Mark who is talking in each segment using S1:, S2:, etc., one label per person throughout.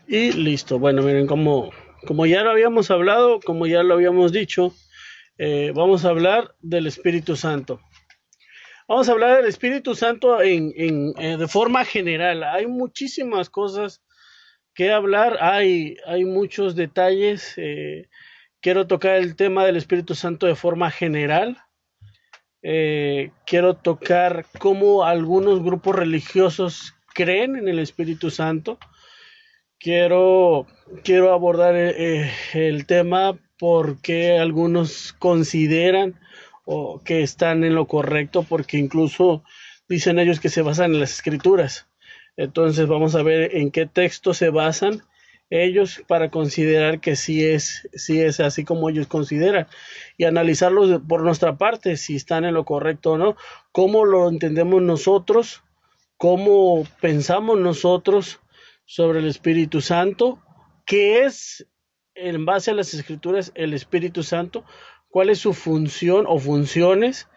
S1: Y listo. Bueno, miren, como ya lo habíamos hablado, como ya lo habíamos dicho, vamos a hablar del Espíritu Santo. Vamos a hablar del Espíritu Santo de forma general. Hay muchísimas cosas que hablar, hay muchos detalles. Quiero tocar el tema del Espíritu Santo de forma general. Quiero tocar cómo algunos grupos religiosos creen en el Espíritu Santo. Quiero, quiero abordar el tema porque algunos consideran o que están en lo correcto, porque incluso dicen ellos que se basan en las escrituras. Entonces vamos a ver en qué texto se basan ellos para considerar que sí es así como ellos consideran y analizarlos por nuestra parte, si están en lo correcto o no, cómo lo entendemos nosotros, cómo pensamos nosotros sobre el Espíritu Santo, qué es en base a las escrituras el Espíritu Santo, cuál es su función o funciones,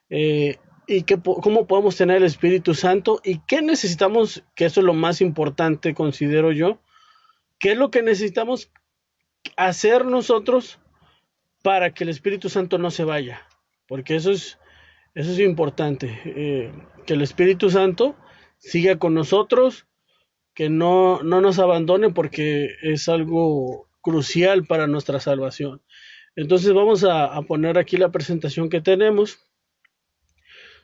S1: y cómo podemos tener el Espíritu Santo y qué necesitamos, que eso es lo más importante, considero yo, qué es lo que necesitamos hacer nosotros para que el Espíritu Santo no se vaya, porque eso es importante, que el Espíritu Santo siga con nosotros, que no nos abandone porque es algo crucial para nuestra salvación. Entonces vamos a poner aquí la presentación que tenemos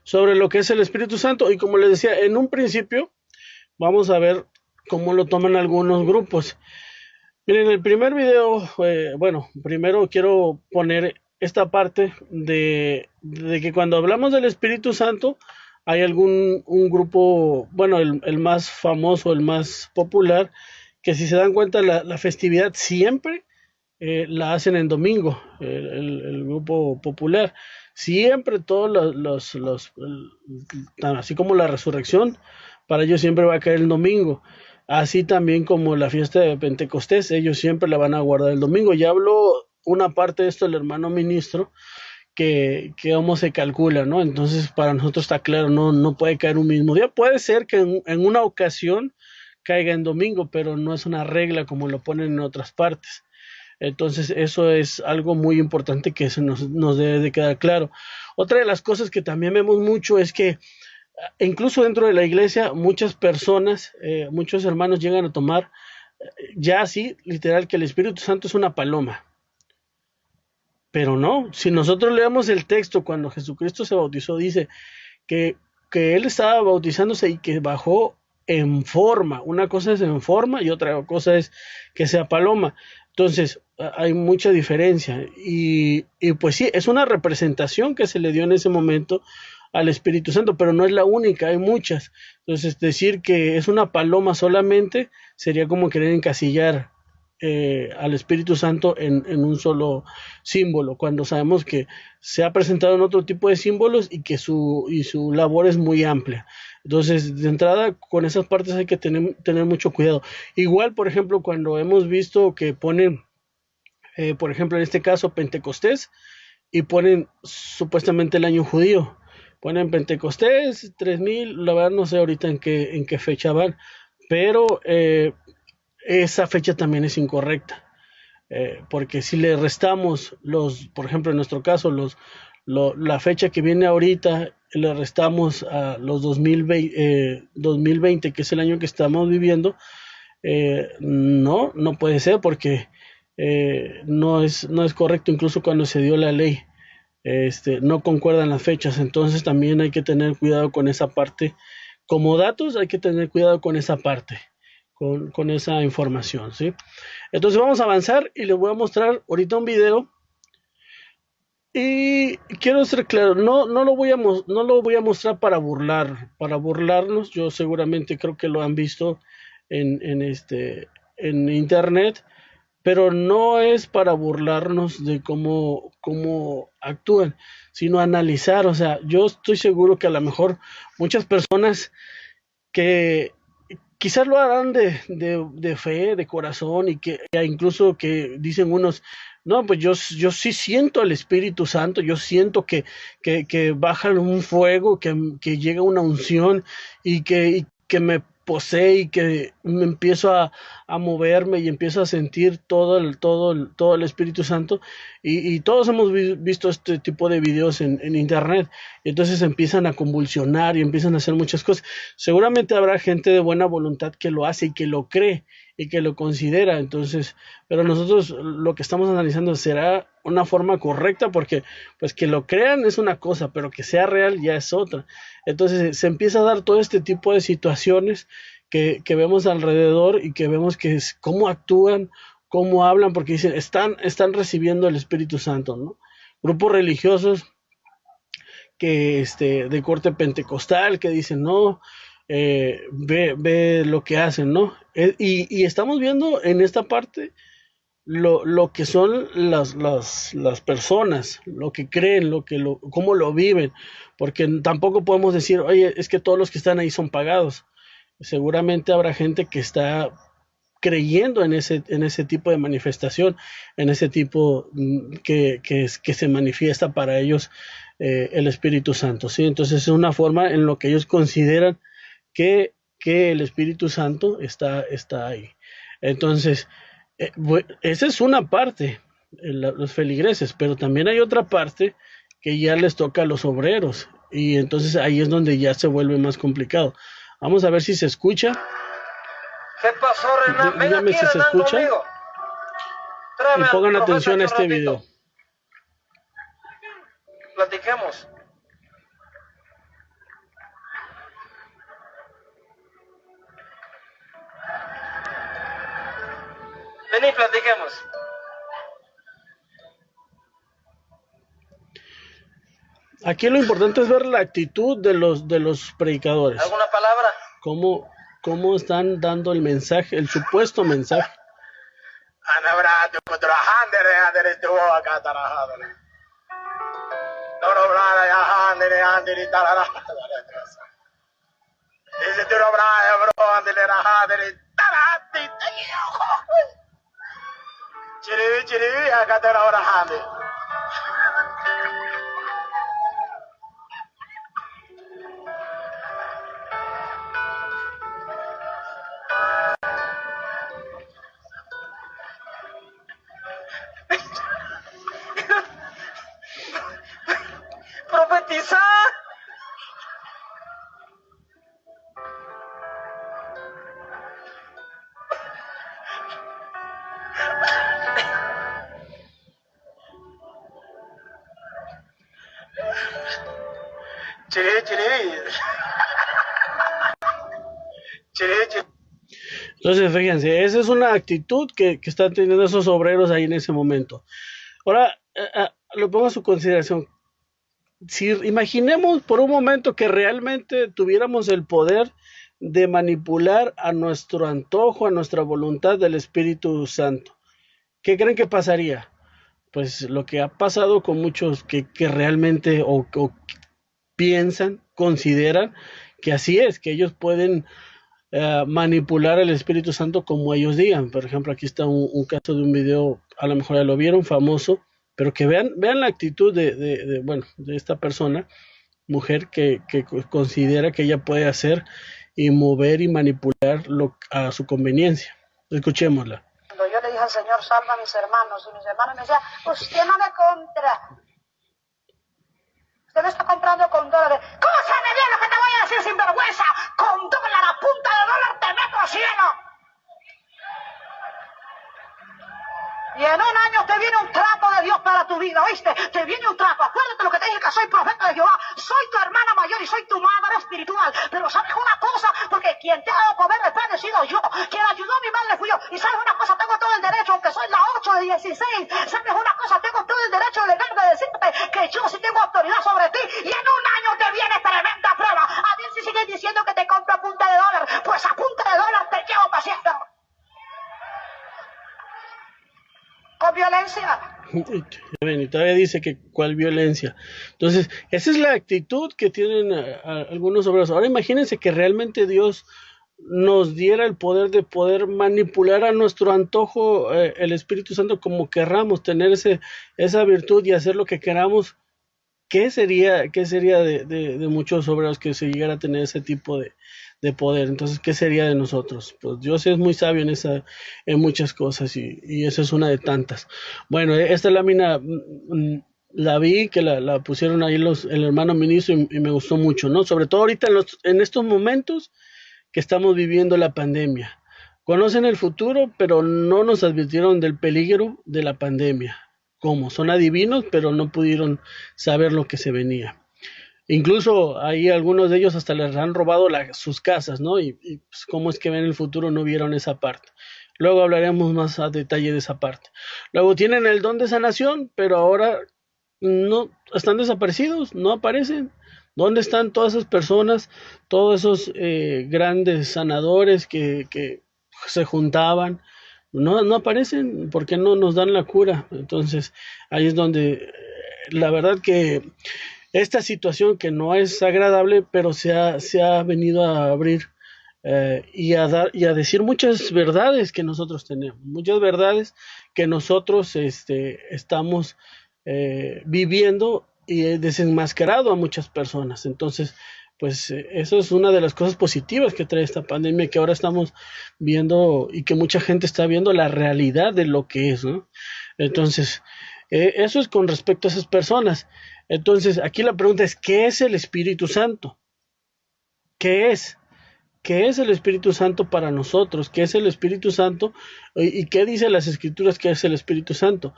S1: sobre lo que es el Espíritu Santo y como les decía, en un principio vamos a ver cómo lo toman algunos grupos. Miren, el primer video, bueno, primero quiero poner esta parte de que cuando hablamos del Espíritu Santo, hay un grupo, bueno, el más famoso, el más popular, que si se dan cuenta, la festividad siempre la hacen en domingo, el grupo popular. Siempre todos así como la resurrección, para ellos siempre va a caer el domingo. Así también como la fiesta de Pentecostés, ellos siempre la van a guardar el domingo. Ya habló una parte de esto el hermano ministro, que cómo se calcula, ¿no? Entonces para nosotros está claro, no puede caer un mismo día. Puede ser que en una ocasión caiga en domingo, pero no es una regla como lo ponen en otras partes. Entonces eso es algo muy importante que nos debe de quedar claro. Otra de las cosas que también vemos mucho es que incluso dentro de la iglesia muchas personas, muchos hermanos llegan a tomar ya así, literal, que el Espíritu Santo es una paloma. Pero no, si nosotros leemos el texto cuando Jesucristo se bautizó, dice que, que él estaba bautizándose y que bajó en forma. Una cosa es en forma y otra cosa es que sea paloma. Entonces, hay mucha diferencia. Y pues sí, es una representación que se le dio en ese momento al Espíritu Santo, pero no es la única, hay muchas. Entonces, decir que es una paloma solamente sería como querer encasillar al Espíritu Santo en un solo símbolo, cuando sabemos que se ha presentado en otro tipo de símbolos y que su labor es muy amplia. Entonces, de entrada, con esas partes hay que tener mucho cuidado. Igual, por ejemplo, cuando hemos visto que ponen, por ejemplo, en este caso, Pentecostés, y ponen supuestamente el año judío. Ponen Pentecostés, 3000, la verdad no sé ahorita en qué fecha van, pero esa fecha también es incorrecta, porque si le restamos por ejemplo en nuestro caso, la fecha que viene ahorita, le restamos a los 2020, que es el año que estamos viviendo, no puede ser porque no es correcto, incluso cuando se dio la ley. No concuerdan las fechas, entonces también hay que tener cuidado con esa parte. Como datos hay que tener cuidado con esa parte, con esa información, ¿sí? Entonces vamos a avanzar y les voy a mostrar ahorita un video. Y quiero ser claro, no lo voy a mostrar para burlarnos. Yo seguramente creo que lo han visto en internet, pero no es para burlarnos de cómo actúan, sino analizar. O sea, yo estoy seguro que a lo mejor muchas personas que quizás lo harán de fe, de corazón, y que incluso que dicen unos, no, pues yo sí siento el Espíritu Santo, yo siento que baja un fuego, que llega una unción y que me posee y que me empiezo a moverme y empiezo a sentir todo el Espíritu Santo, y todos hemos visto este tipo de videos en internet, y entonces empiezan a convulsionar y empiezan a hacer muchas cosas. Seguramente habrá gente de buena voluntad que lo hace y que lo cree y que lo considera, entonces, pero nosotros lo que estamos analizando será una forma correcta, porque pues que lo crean es una cosa, pero que sea real ya es otra. Entonces se empieza a dar todo este tipo de situaciones que vemos alrededor, y que vemos que es cómo actúan, cómo hablan, porque dicen, están recibiendo el Espíritu Santo, ¿no? Grupos religiosos que de corte pentecostal que dicen, no, ve lo que hacen, ¿no? Y estamos viendo en esta parte lo que son las personas, lo que creen, cómo lo viven, porque tampoco podemos decir, oye, es que todos los que están ahí son pagados. Seguramente habrá gente que está creyendo en ese tipo de manifestación, en ese tipo que se manifiesta para ellos el Espíritu Santo, ¿sí? Entonces es una forma en lo que ellos consideran que el Espíritu Santo está ahí. Entonces, esa es una parte, los feligreses, pero también hay otra parte que ya les toca a los obreros, y entonces ahí es donde ya se vuelve más complicado. Vamos a ver si se escucha.
S2: ¿Qué pasó, Renan? Ven
S1: Dígame
S2: aquí,
S1: si se
S2: Renan,
S1: escucha.
S2: conmigo.
S1: Y
S2: Tráeme al
S1: pongan
S2: profeta
S1: atención a
S2: aquí un
S1: este
S2: ratito.
S1: video.
S2: Platiquemos. Vení, platiquemos.
S1: Aquí lo importante es ver la actitud de los predicadores.
S2: ¿Alguna palabra?
S1: Cómo están dando el mensaje, el supuesto mensaje.
S2: Profetizar.
S1: Entonces, fíjense, esa es una actitud que están teniendo esos obreros ahí en ese momento. Ahora, lo pongo a su consideración. Si imaginemos por un momento que realmente tuviéramos el poder de manipular a nuestro antojo, a nuestra voluntad del Espíritu Santo, ¿qué creen que pasaría? Pues lo que ha pasado con muchos que realmente o piensan, consideran que así es, que ellos pueden manipular el Espíritu Santo como ellos digan. Por ejemplo, aquí está un caso de un video, a lo mejor ya lo vieron, famoso, pero que vean la actitud de esta persona, mujer, que considera que ella puede hacer y mover y manipular a su conveniencia. Escuchémosla.
S3: Cuando yo le dije al Señor, salva a mis hermanos, y mis hermanos me decían, usted no me compra. Usted me está comprando con dólares. ¿Cómo sabe bien lo que te voy a decir, sinvergüenza? Con dólar, a punta de dólar te meto al cielo. Y en un año te viene un trato de Dios para tu vida, ¿oíste? Te viene un trato. Acuérdate lo que te dije, que soy profeta de Jehová. Soy tu hermana mayor y soy tu madre espiritual. Pero ¿sabes una cosa? Porque quien te ha dado comer después he sido yo. Quien ayudó a mi madre fui yo. Y ¿sabes una cosa? Tengo todo el derecho, aunque soy la 8 de 16. ¿Sabes una cosa? Tengo todo el derecho legal de decirte que yo sí tengo autoridad sobre ti. Y en un año te viene tremenda prueba. A ver si sigues diciendo que te compro a punta de dólar. Pues a punta de dólar te llevo para siempre. Con violencia.
S1: Y todavía dice que cuál violencia. Entonces, esa es la actitud que tienen algunos obreros. Ahora imagínense que realmente Dios nos diera el poder de poder manipular a nuestro antojo el Espíritu Santo como querramos, tener esa virtud y hacer lo que queramos qué sería de muchos obreros que se llegara a tener ese tipo de poder? Entonces, ¿qué sería de nosotros? Pues Dios es muy sabio en muchas cosas y esa es una de tantas. Bueno, esta lámina la vi que la pusieron ahí el hermano ministro y me gustó mucho, ¿no? Sobre todo ahorita en estos momentos que estamos viviendo la pandemia. Conocen el futuro, pero no nos advirtieron del peligro de la pandemia. ¿Cómo? Son adivinos, pero no pudieron saber lo que se venía. Incluso ahí algunos de ellos hasta les han robado sus casas, ¿no? Y pues, cómo es que ven el futuro, no vieron esa parte. Luego hablaremos más a detalle de esa parte. Luego tienen el don de sanación, pero ahora no están desaparecidos, no aparecen. ¿Dónde están todas esas personas, todos esos grandes sanadores que se juntaban? No aparecen, porque no nos dan la cura. Entonces ahí es donde la verdad que esta situación que no es agradable, pero se ha venido a abrir y a decir muchas verdades que nosotros tenemos, muchas verdades que nosotros estamos viviendo y desenmascarado a muchas personas. Entonces, pues eso es una de las cosas positivas que trae esta pandemia, que ahora estamos viendo y que mucha gente está viendo la realidad de lo que es, ¿no? Entonces, eso es con respecto a esas personas. Entonces, aquí la pregunta es, ¿qué es el Espíritu Santo? ¿Qué es? ¿Qué es el Espíritu Santo para nosotros? ¿Qué es el Espíritu Santo? ¿Y qué dicen las Escrituras que es el Espíritu Santo?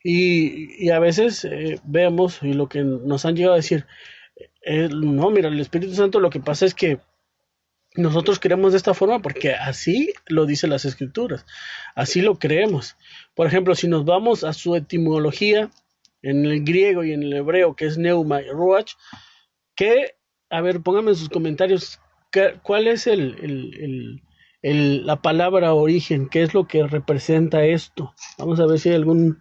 S1: Y a veces vemos, y lo que nos han llegado a decir, no, mira, el Espíritu Santo lo que pasa es que nosotros creemos de esta forma porque así lo dicen las Escrituras, así lo creemos. Por ejemplo, si nos vamos a su etimología, en el griego y en el hebreo, que es neuma y ruach, a ver, pónganme en sus comentarios, ¿cuál es la palabra origen? ¿Qué es lo que representa esto? Vamos a ver si hay algunos,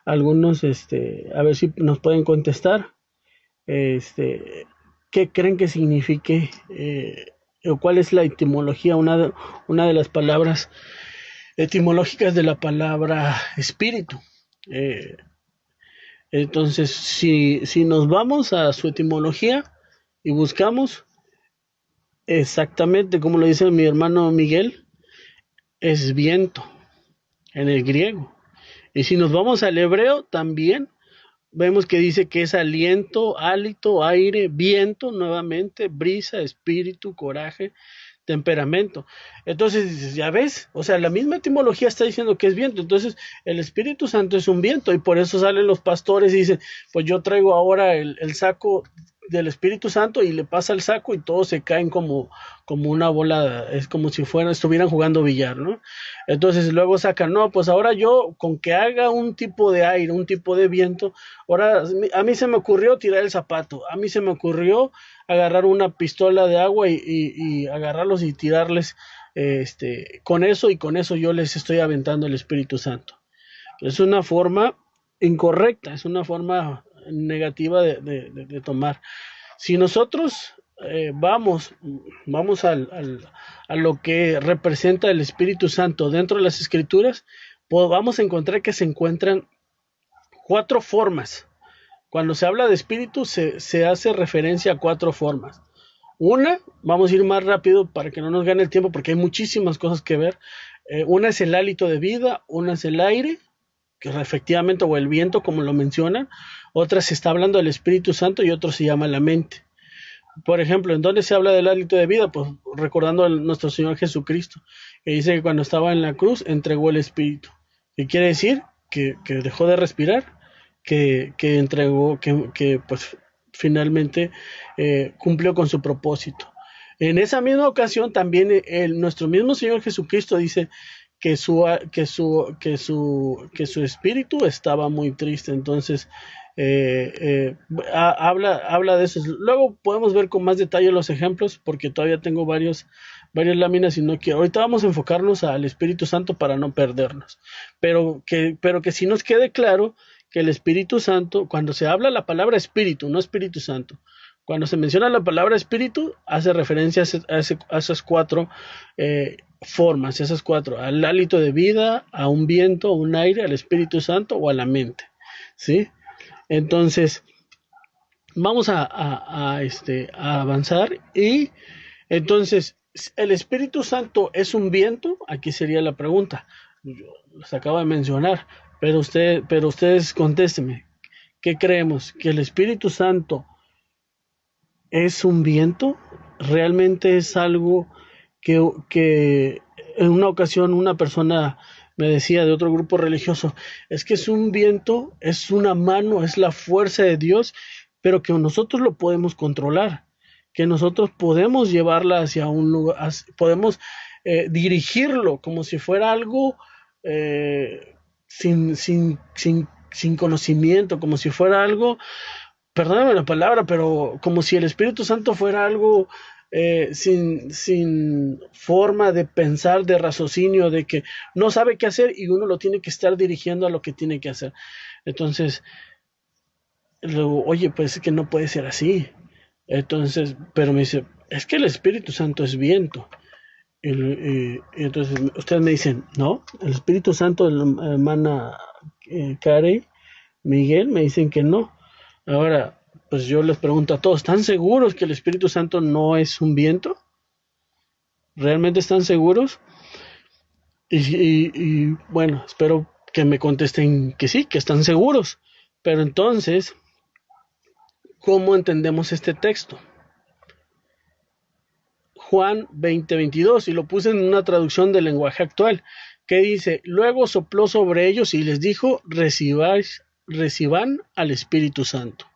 S1: a ver si nos pueden contestar. ¿Qué creen que signifique? ¿O cuál es la etimología? Una de las palabras etimológicas de la palabra espíritu. Entonces, si nos vamos a su etimología y buscamos exactamente como lo dice mi hermano Miguel, es viento en el griego. Y si nos vamos al hebreo también vemos que dice que es aliento, hálito, aire, viento, nuevamente, brisa, espíritu, coraje, temperamento. Entonces, ya ves, o sea, la misma etimología está diciendo que es viento. Entonces, el Espíritu Santo es un viento y por eso salen los pastores y dicen, pues yo traigo ahora el saco del Espíritu Santo y le pasa el saco y todos se caen como una bola, es como si estuvieran jugando billar, ¿no? Entonces luego sacan, no, pues ahora yo con que haga un tipo de aire, un tipo de viento, ahora a mí se me ocurrió tirar el zapato, a mí se me ocurrió agarrar una pistola de agua y agarrarlos y tirarles con eso yo les estoy aventando el Espíritu Santo. Es una forma incorrecta, es una forma negativa de tomar. Si nosotros vamos a lo que representa el Espíritu Santo dentro de las Escrituras, pues vamos a encontrar que se encuentran 4 formas. Cuando se habla de Espíritu se hace referencia a 4 formas. Una, vamos a ir más rápido para que no nos gane el tiempo porque hay muchísimas cosas que ver. Una es el hálito de vida, una es el aire, que efectivamente, o el viento, como lo mencionan. Otra se está hablando del Espíritu Santo y otro se llama la mente. Por ejemplo, ¿en dónde se habla del hálito de vida? Pues recordando a nuestro Señor Jesucristo, que dice que cuando estaba en la cruz entregó el Espíritu. ¿Qué quiere decir? Que dejó de respirar, que entregó, que pues finalmente cumplió con su propósito. En esa misma ocasión también nuestro mismo Señor Jesucristo dice que su espíritu estaba muy triste. Entonces habla de eso. Luego podemos ver con más detalle los ejemplos porque todavía tengo varias láminas y no quiero. Ahorita vamos a enfocarnos al Espíritu Santo para no perdernos, pero que sí nos quede claro que el Espíritu Santo, cuando se habla la palabra Espíritu, no Espíritu Santo, cuando se menciona la palabra Espíritu, hace referencia a esas 4 formas, esas 4, al hálito de vida, a un viento, a un aire, al Espíritu Santo o a la mente, ¿sí? Entonces, Vamos a avanzar. Y entonces, ¿el Espíritu Santo es un viento? Aquí sería la pregunta. Yo los acabo de mencionar, pero ustedes contéstenme. ¿Qué creemos? ¿Que el Espíritu Santo es un viento? ¿Realmente es algo que en una ocasión una persona me decía de otro grupo religioso, es que es un viento, es una mano, es la fuerza de Dios, pero que nosotros lo podemos controlar, que nosotros podemos llevarla hacia un lugar, podemos dirigirlo como si fuera algo sin conocimiento, como si fuera algo, perdóname la palabra, pero como si el Espíritu Santo fuera algo sin forma de pensar, de raciocinio, de que no sabe qué hacer y uno lo tiene que estar dirigiendo a lo que tiene que hacer. Entonces, luego, oye, pues es que no puede ser así. Entonces, pero me dice, es que el Espíritu Santo es viento. Y entonces ustedes me dicen, no, el Espíritu Santo de la hermana Carey, Miguel, me dicen que no. Ahora, pues yo les pregunto a todos, ¿están seguros que el Espíritu Santo no es un viento? ¿Realmente están seguros? Y bueno, espero que me contesten que sí, que están seguros. Pero entonces, ¿cómo entendemos este texto? Juan 20:22, y lo puse en una traducción del lenguaje actual, que dice, luego sopló sobre ellos y les dijo, reciban al Espíritu Santo.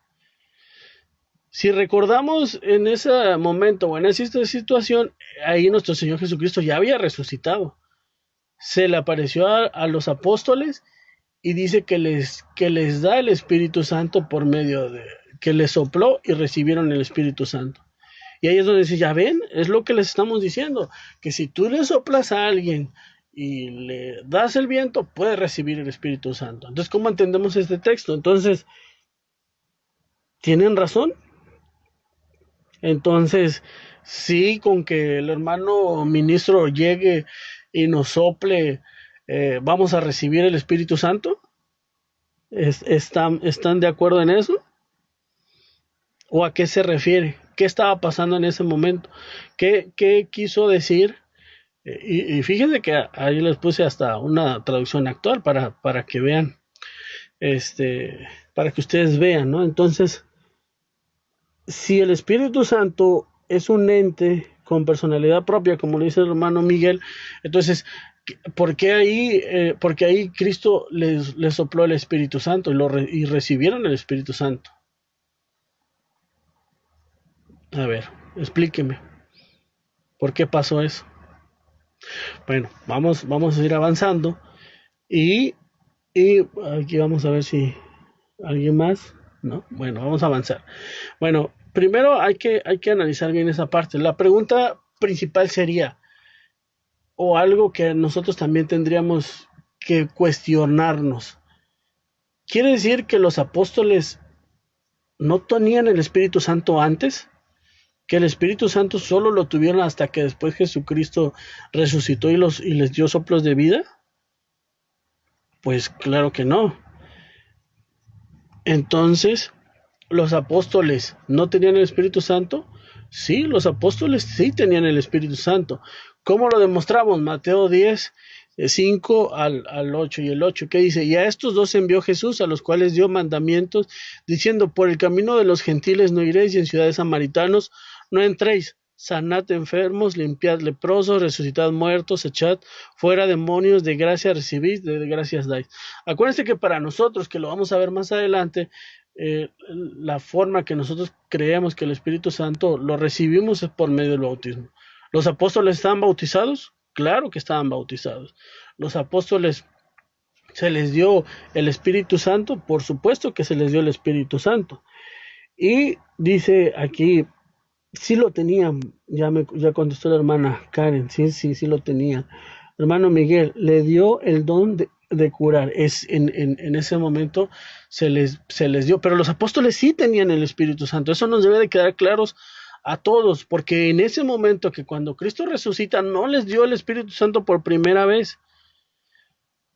S1: Si recordamos en ese momento o en esa situación, ahí nuestro Señor Jesucristo ya había resucitado. Se le apareció a los apóstoles y dice que les da el Espíritu Santo por medio de que les sopló y recibieron el Espíritu Santo. Y ahí es donde dice, ya ven, es lo que les estamos diciendo, que si tú le soplas a alguien y le das el viento, puede recibir el Espíritu Santo. Entonces, ¿cómo entendemos este texto? Entonces, ¿tienen razón? Entonces, sí, con que el hermano ministro llegue y nos sople, vamos a recibir el Espíritu Santo. ¿Están de acuerdo en eso? ¿O a qué se refiere? ¿Qué estaba pasando en ese momento? ¿Qué quiso decir? Y fíjense que ahí les puse hasta una traducción actual para que vean, para que ustedes vean, ¿no? Entonces, si el Espíritu Santo es un ente con personalidad propia, como le dice el hermano Miguel, entonces, ¿por qué ahí Cristo les sopló el Espíritu Santo y recibieron el Espíritu Santo? A ver, explíqueme, ¿por qué pasó eso? Bueno, vamos a ir avanzando y aquí vamos a ver si alguien más, ¿no? Bueno, vamos a avanzar. Bueno, primero hay que analizar bien esa parte. La pregunta principal sería, o algo que nosotros también tendríamos que cuestionarnos. ¿Quiere decir que los apóstoles no tenían el Espíritu Santo antes? ¿Que el Espíritu Santo solo lo tuvieron hasta que después Jesucristo resucitó y les dio soplos de vida? Pues claro que no. Entonces, ¿los apóstoles no tenían el Espíritu Santo? Sí, los apóstoles sí tenían el Espíritu Santo. ¿Cómo lo demostramos? Mateo 10, 5 al 8 y el 8, ¿qué dice? Y a estos dos envió Jesús, a los cuales dio mandamientos, diciendo, por el camino de los gentiles no iréis, y en ciudades samaritanos no entréis. Sanad enfermos, limpiad leprosos, resucitad muertos, echad fuera demonios, de gracia recibid, de gracias dais. Acuérdense que para nosotros, que lo vamos a ver más adelante, la forma que nosotros creemos que el Espíritu Santo lo recibimos es por medio del bautismo. ¿Los apóstoles estaban bautizados? Claro que estaban bautizados. ¿Los apóstoles se les dio el Espíritu Santo? Por supuesto que se les dio el Espíritu Santo. Y dice aquí, sí lo tenían, ya contestó la hermana Karen, sí lo tenían. Hermano Miguel, le dio el don de curar, en ese momento se les dio, pero los apóstoles sí tenían el Espíritu Santo, eso nos debe de quedar claros a todos, porque en ese momento que cuando Cristo resucita, no les dio el Espíritu Santo por primera vez,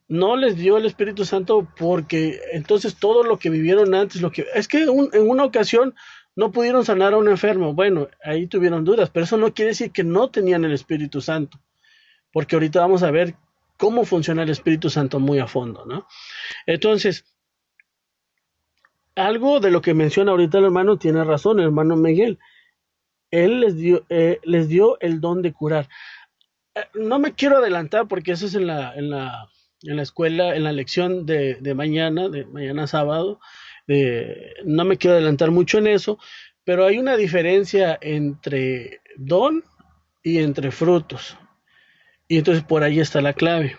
S1: no les dio el Espíritu Santo porque entonces todo lo que vivieron antes, es que en una ocasión no pudieron sanar a un enfermo. Bueno, ahí tuvieron dudas, pero eso no quiere decir que no tenían el Espíritu Santo, porque ahorita vamos a ver cómo funciona el Espíritu Santo muy a fondo, ¿no? Entonces, algo de lo que menciona ahorita el hermano tiene razón, el hermano Miguel. Él les dio el don de curar. No me quiero adelantar porque eso es en la escuela, en la lección de mañana sábado. No me quiero adelantar mucho en eso, pero hay una diferencia entre don y entre frutos. Y entonces por ahí está la clave.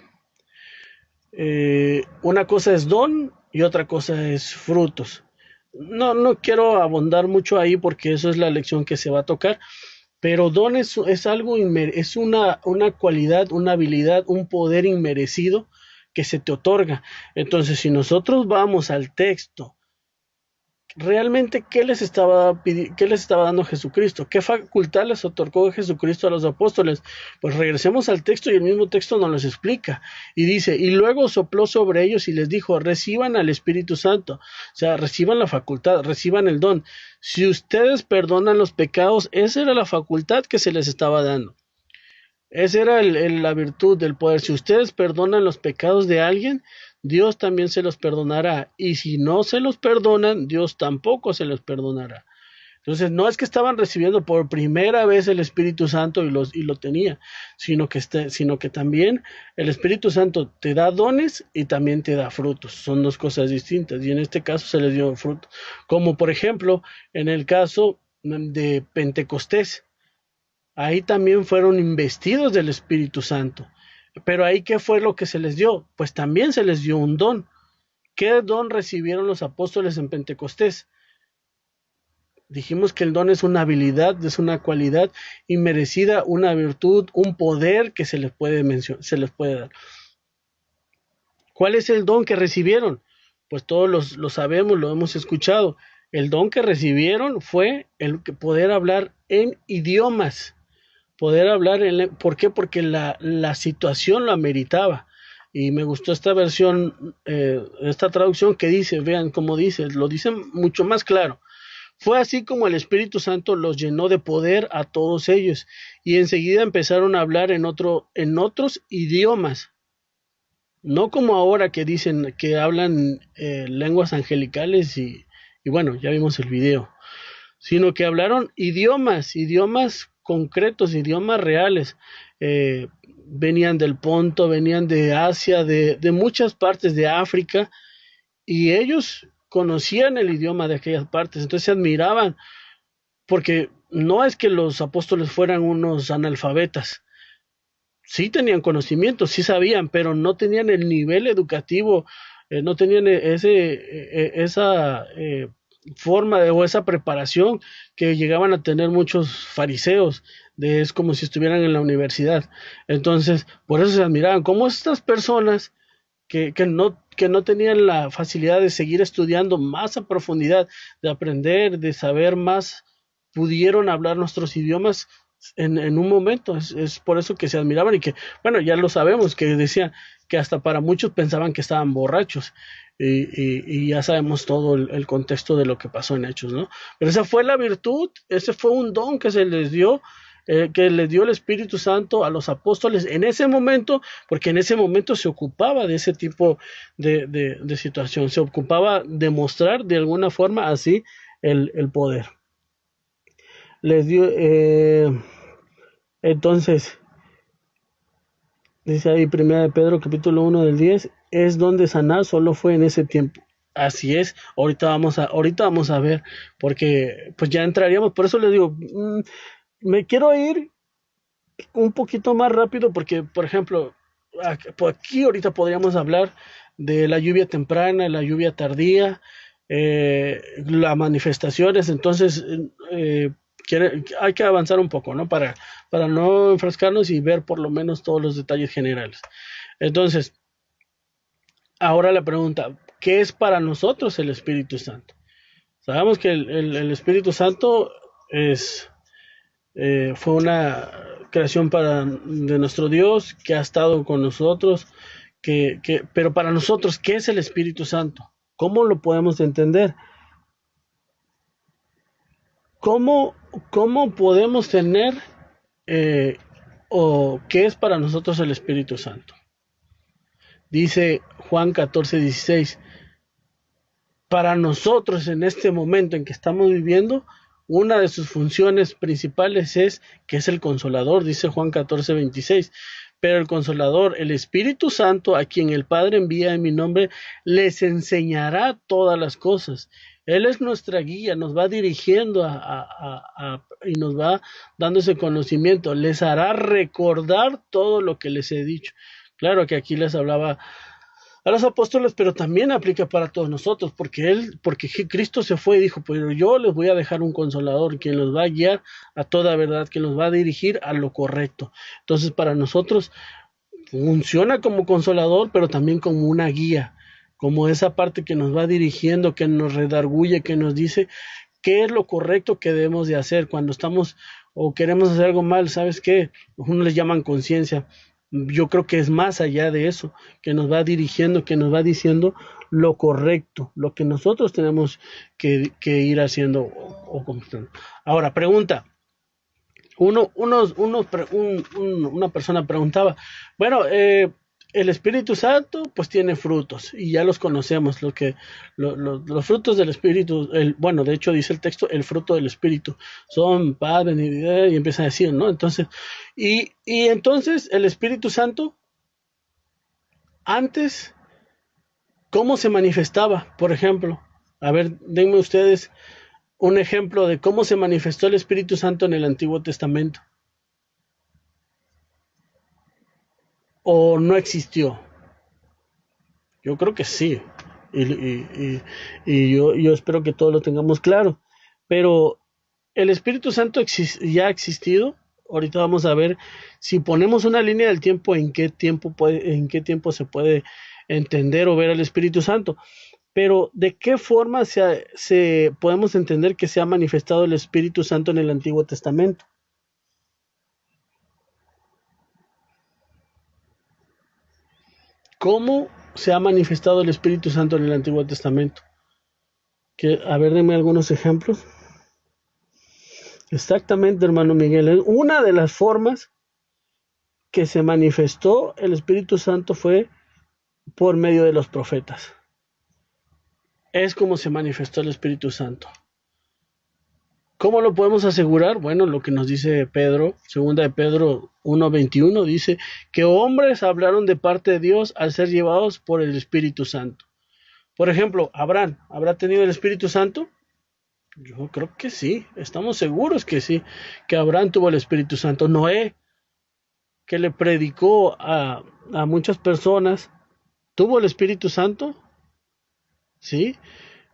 S1: Una cosa es don y otra cosa es frutos. No quiero abundar mucho ahí porque eso es la lección que se va a tocar, pero don es algo, es una cualidad, una habilidad, un poder inmerecido que se te otorga. Entonces, si nosotros vamos al texto, realmente, ¿qué les estaba dando Jesucristo? ¿Qué facultad les otorgó Jesucristo a los apóstoles? Pues regresemos al texto y el mismo texto nos los explica. Y dice, y luego sopló sobre ellos y les dijo, reciban al Espíritu Santo. O sea, reciban la facultad, reciban el don. Si ustedes perdonan los pecados, esa era la facultad que se les estaba dando. Esa era la virtud del poder. Si ustedes perdonan los pecados de alguien, Dios también se los perdonará. Y si no se los perdonan, Dios tampoco se los perdonará. Entonces, no es que estaban recibiendo por primera vez el Espíritu Santo y lo tenía, sino que también el Espíritu Santo te da dones y también te da frutos. Son dos cosas distintas. Y en este caso se les dio frutos. Como por ejemplo, en el caso de Pentecostés. Ahí también fueron investidos del Espíritu Santo. Pero ahí, ¿qué fue lo que se les dio? Pues también se les dio un don. ¿Qué don recibieron los apóstoles en Pentecostés? Dijimos que el don es una habilidad, es una cualidad inmerecida, una virtud, un poder que se les puede dar. ¿Cuál es el don que recibieron? Pues todos lo sabemos, lo hemos escuchado. El don que recibieron fue el poder hablar en idiomas. ¿Por qué? Porque la situación lo ameritaba. Y me gustó esta versión, esta traducción que dice, vean cómo dice, lo dice mucho más claro. Fue así como el Espíritu Santo los llenó de poder a todos ellos, y enseguida empezaron a hablar en otros idiomas. No como ahora que dicen que hablan lenguas angelicales y bueno, ya vimos el video, sino que hablaron idiomas concretos, idiomas reales. Venían del Ponto, venían de Asia, de muchas partes de África, y ellos conocían el idioma de aquellas partes, entonces se admiraban, porque no es que los apóstoles fueran unos analfabetas. Sí tenían conocimiento, sí sabían, pero no tenían el nivel educativo, no tenían esa forma o esa preparación que llegaban a tener muchos fariseos. Es como si estuvieran en la universidad. Entonces, por eso se admiraban. Cómo estas personas que no tenían la facilidad de seguir estudiando más a profundidad, de aprender, de saber más, pudieron hablar nuestros idiomas en un momento. Es por eso que se admiraban y que, bueno, ya lo sabemos, que decían que hasta para muchos pensaban que estaban borrachos, y ya sabemos todo el contexto de lo que pasó en Hechos, ¿no? Pero esa fue la virtud, ese fue un don que se les dio, que les dio el Espíritu Santo a los apóstoles en ese momento, porque en ese momento se ocupaba de ese tipo de situación, se ocupaba de mostrar de alguna forma así el poder. Les dio, entonces, dice ahí 1 Pedro capítulo 1 del 10, es donde sanar solo fue en ese tiempo. Así es, ahorita vamos a ver, porque pues ya entraríamos, por eso les digo, me quiero ir un poquito más rápido, porque por ejemplo, aquí ahorita podríamos hablar de la lluvia temprana, la lluvia tardía, las manifestaciones. Entonces hay que avanzar un poco, ¿no? Para no enfrascarnos y ver por lo menos todos los detalles generales. Entonces, ahora la pregunta, ¿qué es para nosotros el Espíritu Santo? Sabemos que el Espíritu Santo fue una creación de nuestro Dios, que ha estado con nosotros, pero para nosotros, ¿qué es el Espíritu Santo? ¿Cómo lo podemos entender? ¿cómo, cómo podemos tener o qué es para nosotros el Espíritu Santo? Dice Juan 14:16, para nosotros en este momento en que estamos viviendo, una de sus funciones principales es que es el Consolador, dice Juan 14:26. Pero el Consolador, el Espíritu Santo, a quien el Padre envía en mi nombre, les enseñará todas las cosas. Él es nuestra guía, nos va dirigiendo y nos va dando ese conocimiento. Les hará recordar todo lo que les he dicho. Claro que aquí les hablaba a los apóstoles, pero también aplica para todos nosotros, porque Cristo se fue y dijo, pero yo les voy a dejar un Consolador, quien los va a guiar a toda verdad, quien los va a dirigir a lo correcto. Entonces, para nosotros funciona como Consolador, pero también como una guía, como esa parte que nos va dirigiendo, que nos redarguye, que nos dice qué es lo correcto que debemos de hacer cuando estamos o queremos hacer algo mal. ¿Sabes qué? Unos les llaman conciencia. Yo creo que es más allá de eso, que nos va dirigiendo, que nos va diciendo lo correcto, lo que nosotros tenemos que ir haciendo. Ahora, pregunta. Una persona preguntaba, bueno, el Espíritu Santo pues tiene frutos y ya los conocemos, los frutos del Espíritu, bueno, de hecho dice el texto, el fruto del Espíritu son paz, benignidad, y empieza a decir, ¿no? Entonces, y entonces el Espíritu Santo antes, ¿cómo se manifestaba? Por ejemplo, a ver, denme ustedes un ejemplo de cómo se manifestó el Espíritu Santo en el Antiguo Testamento. ¿O no existió? Yo creo que sí. Y yo espero que todos lo tengamos claro. Pero el Espíritu Santo ya ha existido. Ahorita vamos a ver si ponemos una línea del tiempo, en qué tiempo se puede entender o ver al Espíritu Santo. Pero ¿de qué forma podemos entender que se ha manifestado el Espíritu Santo en el Antiguo Testamento? ¿Cómo se ha manifestado el Espíritu Santo en el Antiguo Testamento? A ver, denme algunos ejemplos. Exactamente, hermano Miguel. Una de las formas que se manifestó el Espíritu Santo fue por medio de los profetas. Es como se manifestó el Espíritu Santo. ¿Cómo lo podemos asegurar? Bueno, lo que nos dice Pedro, segunda de Pedro 1:21, dice que hombres hablaron de parte de Dios al ser llevados por el Espíritu Santo. Por ejemplo, Abraham, ¿habrá tenido el Espíritu Santo? Yo creo que sí, estamos seguros que sí, que Abraham tuvo el Espíritu Santo. Noé, que le predicó a muchas personas, ¿tuvo el Espíritu Santo? Sí.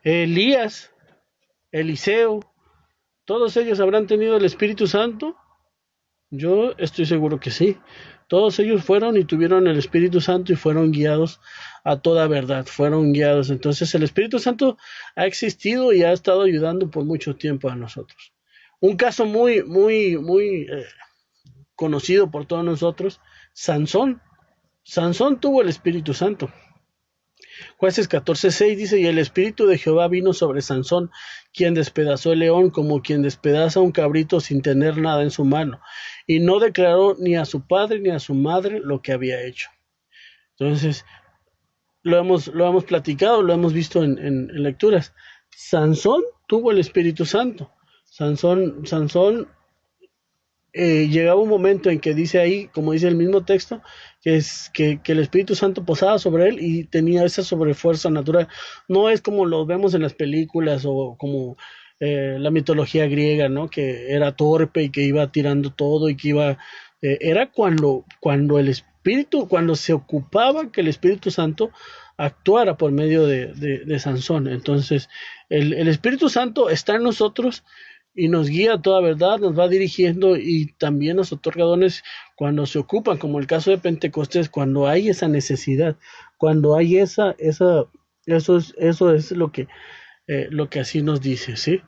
S1: Elías, Eliseo, ¿todos ellos habrán tenido el Espíritu Santo? Yo estoy seguro que sí. Todos ellos fueron y tuvieron el Espíritu Santo y fueron guiados a toda verdad, fueron guiados. Entonces el Espíritu Santo ha existido y ha estado ayudando por mucho tiempo a nosotros. Un caso muy conocido por todos nosotros, Sansón. Sansón tuvo el Espíritu Santo. Jueces 14:6 dice, y el Espíritu de Jehová vino sobre Sansón, quien despedazó el león como quien despedaza un cabrito sin tener nada en su mano, y no declaró ni a su padre ni a su madre lo que había hecho. Entonces, lo hemos platicado, lo hemos visto en lecturas. Sansón tuvo el Espíritu Santo. Sansón llegaba un momento en que dice ahí, como dice el mismo texto, que el Espíritu Santo posaba sobre él y tenía esa sobrefuerza natural. No es como lo vemos en las películas o como la mitología griega, ¿no? Que era torpe y que iba tirando todo y que iba... era cuando se ocupaba que el Espíritu Santo actuara por medio de Sansón. Entonces, el Espíritu Santo está en nosotros y nos guía a toda verdad, nos va dirigiendo y también nos otorga dones cuando se ocupan, como el caso de Pentecostés, cuando hay esa necesidad, cuando hay eso es lo que así nos dice, ¿sí?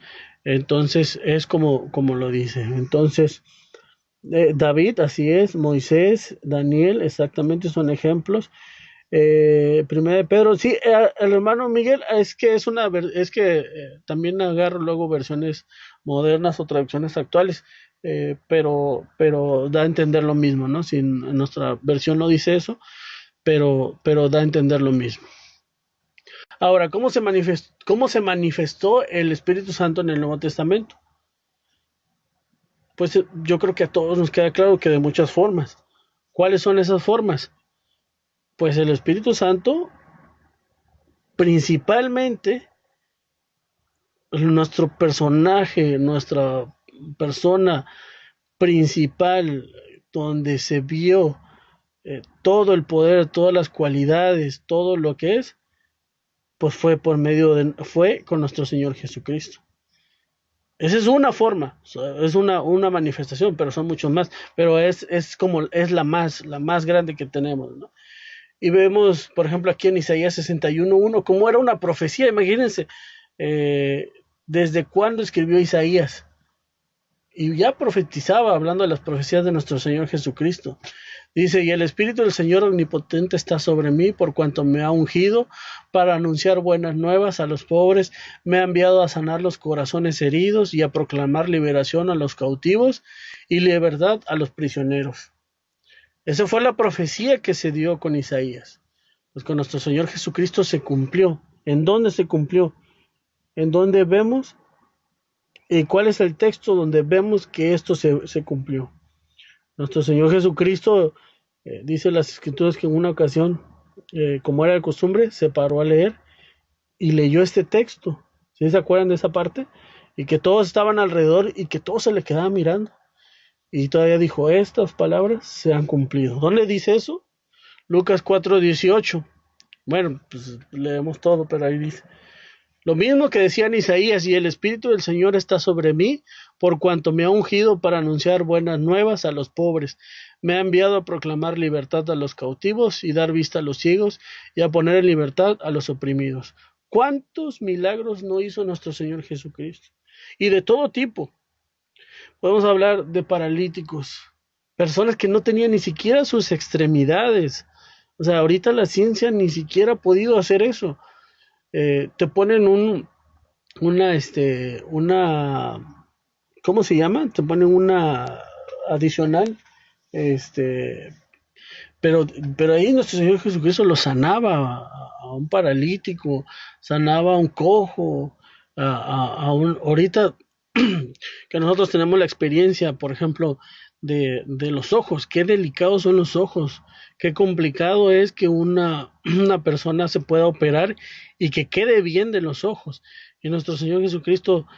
S1: Entonces es como lo dice. Entonces David, así es, Moisés, Daniel, exactamente son ejemplos. Primera de Pedro, sí, el hermano Miguel, también agarro luego versiones modernas o traducciones actuales, pero da a entender lo mismo, ¿no? Si en nuestra versión no dice eso, pero da a entender lo mismo. Ahora, cómo se manifestó el Espíritu Santo en el Nuevo Testamento? Pues yo creo que a todos nos queda claro que de muchas formas. ¿Cuáles son esas formas? Pues el Espíritu Santo, principalmente, nuestro personaje, nuestra persona principal, donde se vio todo el poder, todas las cualidades, todo lo que es, pues fue fue con nuestro Señor Jesucristo. Esa es una forma, es una manifestación, pero son muchos más, pero es la más grande que tenemos, ¿no? Y vemos, por ejemplo, aquí en Isaías 61:1, cómo era una profecía, imagínense, desde cuándo escribió Isaías, y ya profetizaba, hablando de las profecías de nuestro Señor Jesucristo. Dice, y el Espíritu del Señor Omnipotente está sobre mí, por cuanto me ha ungido para anunciar buenas nuevas a los pobres, me ha enviado a sanar los corazones heridos y a proclamar liberación a los cautivos y libertad a los prisioneros. Esa fue la profecía que se dio con Isaías. Pues con nuestro Señor Jesucristo se cumplió. ¿En dónde se cumplió? ¿En dónde vemos? ¿Y cuál es el texto donde vemos que esto se cumplió? Nuestro Señor Jesucristo dice las Escrituras que en una ocasión, como era de costumbre, se paró a leer y leyó este texto. ¿Sí se acuerdan de esa parte? Y que todos estaban alrededor y que todos se le quedaban mirando. Y todavía dijo, estas palabras se han cumplido. ¿Dónde dice eso? Lucas 4:18. Bueno, pues leemos todo, pero ahí dice. Lo mismo que decía en Isaías, y el Espíritu del Señor está sobre mí, por cuanto me ha ungido para anunciar buenas nuevas a los pobres. Me ha enviado a proclamar libertad a los cautivos y dar vista a los ciegos y a poner en libertad a los oprimidos. ¿Cuántos milagros no hizo nuestro Señor Jesucristo? Y de todo tipo. Podemos hablar de paralíticos, personas que no tenían ni siquiera sus extremidades. O sea, ahorita la ciencia ni siquiera ha podido hacer eso. Te ponen ¿cómo se llama? Te ponen una adicional, pero ahí nuestro Señor Jesucristo lo sanaba a un paralítico, sanaba a un cojo, ahorita que nosotros tenemos la experiencia, por ejemplo, de los ojos, qué delicados son los ojos, qué complicado es que una persona se pueda operar y que quede bien de los ojos. Y nuestro Señor Jesucristo,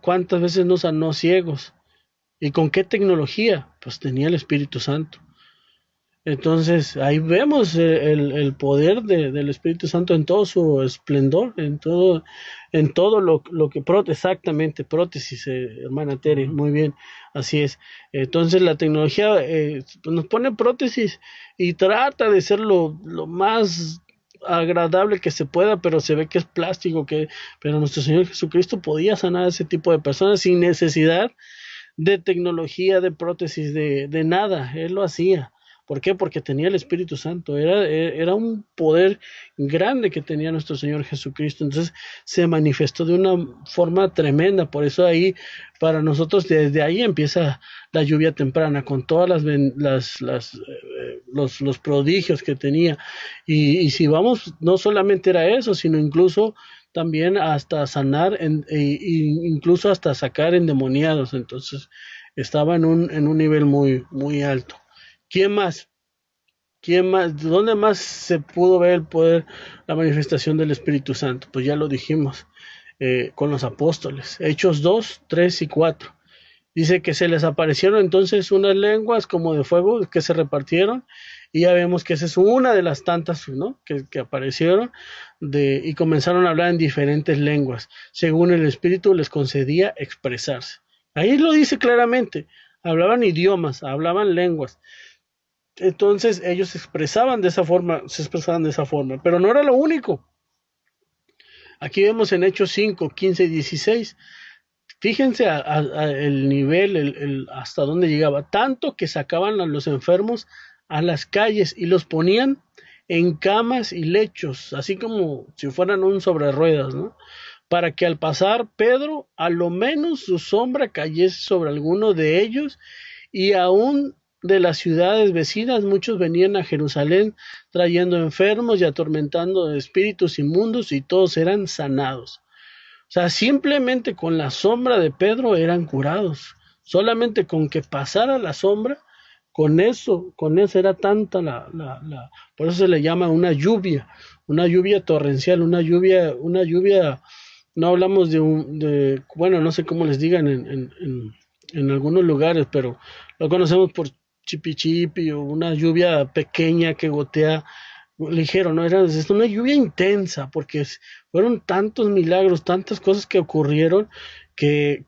S1: ¿cuántas veces nos sanó ciegos? ¿Y con qué tecnología? Pues tenía el Espíritu Santo. Entonces ahí vemos el poder del Espíritu Santo en todo su esplendor, en todo lo que exactamente, prótesis, hermana Tere, muy bien, así es. Entonces la tecnología nos pone prótesis y trata de ser lo más agradable que se pueda, pero se ve que es plástico, pero nuestro Señor Jesucristo podía sanar a ese tipo de personas sin necesidad de tecnología, de prótesis, de nada, Él lo hacía. ¿Por qué? Porque tenía el Espíritu Santo, era un poder grande que tenía nuestro Señor Jesucristo, entonces se manifestó de una forma tremenda, por eso ahí, para nosotros, desde ahí empieza la lluvia temprana, con todas los prodigios que tenía, y si vamos, no solamente era eso, sino incluso también hasta sanar, incluso hasta sacar endemoniados, entonces estaba en un nivel muy, muy alto. ¿Quién más? ¿Dónde más se pudo ver el poder, la manifestación del Espíritu Santo? Pues ya lo dijimos, con los apóstoles. Hechos 2, 3 y 4. Dice que se les aparecieron entonces unas lenguas como de fuego que se repartieron, y ya vemos que esa es una de las tantas, ¿no?, que aparecieron, y comenzaron a hablar en diferentes lenguas, según el Espíritu les concedía expresarse. Ahí lo dice claramente, hablaban idiomas, hablaban lenguas. Entonces ellos se expresaban de esa forma, pero no era lo único. Aquí vemos en Hechos 5, 15 y 16, fíjense el nivel, hasta dónde llegaba, tanto que sacaban a los enfermos a las calles y los ponían en camas y lechos, así como si fueran un sobre ruedas, ¿no?, para que al pasar Pedro, a lo menos su sombra cayese sobre alguno de ellos, y aún de las ciudades vecinas muchos venían a Jerusalén trayendo enfermos y atormentando espíritus inmundos, y todos eran sanados. O sea, simplemente con la sombra de Pedro eran curados. Solamente con que pasara la sombra, con eso era tanta por eso se le llama una lluvia torrencial, una lluvia, no hablamos bueno, no sé cómo les digan en algunos lugares, pero lo conocemos por chipi o una lluvia pequeña que gotea ligero, ¿no? Es una lluvia intensa, porque fueron tantos milagros, tantas cosas que ocurrieron, que